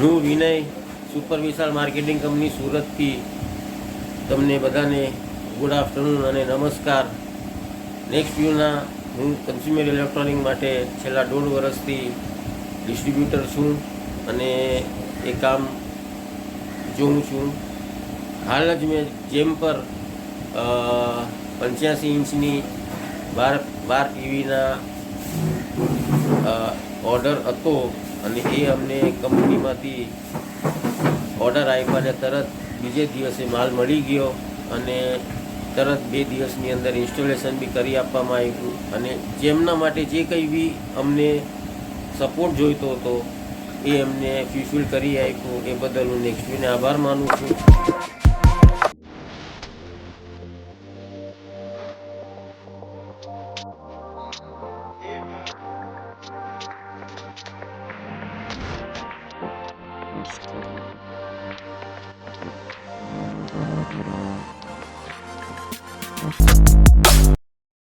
હું વિનય સુપર વિશાલ marketing company સુરતથી તમને બધાને ગુડ આફ્ટરનૂન અને નમસ્કાર. નેક્સ્ટ વ્યૂના હું કન્ઝ્યુમર ઇલેક્ટ્રોનિક માટે છેલ્લા 1.5 વર્ષથી ડિસ્ટ્રીબ્યુટર છું અને એ કામ જોઉં છું. હાલ જ મેં જેમ પર 85 ઇંચની 12 ટીવીના ઓર્ડર હતો અને એ અમને કંપનીમાંથી ઓર્ડર આપ્યા ને તરત બીજે દિવસે માલ મળી ગયો અને તરત 2 દિવસની અંદર ઇન્સ્ટોલેશન બી કરી આપવામાં આવ્યું. અને જેમના માટે જે કંઈ બી અમને સપોર્ટ જોઈતો હતો એ અમને ફુલફિલ કરી આપ્યું. એ બદલ હું નેક્સ્ટને આભાર માનું છું. Thank you.